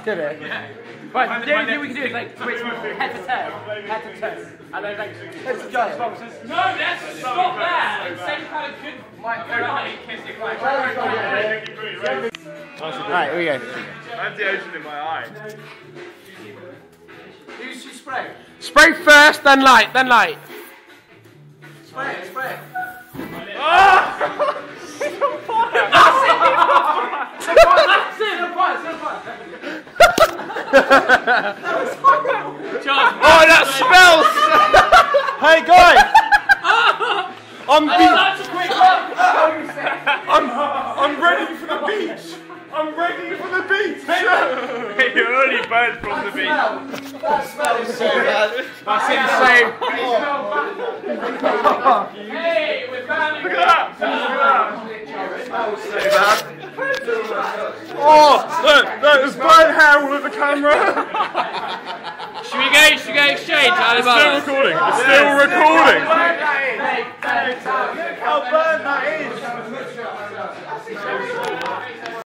Did it? Right, the only thing we can do is like switch head to toe. And then like, let's go. No, that's stop that! Same kind of good. Right, here we go. I have the ocean in my eye. Who's your spray? Spray first, then light, then light. Spray it. Oh, that smells! Hey guys! I'm ready for the beach! I'm ready for the beach! You're only burnt from the beach. That smells so bad. That's insane! Hey, we're back. Look at that! Oh, look, there's burnt hair all over the camera! Should we go exchange? It's still recording. It's still recording. How burnt that is!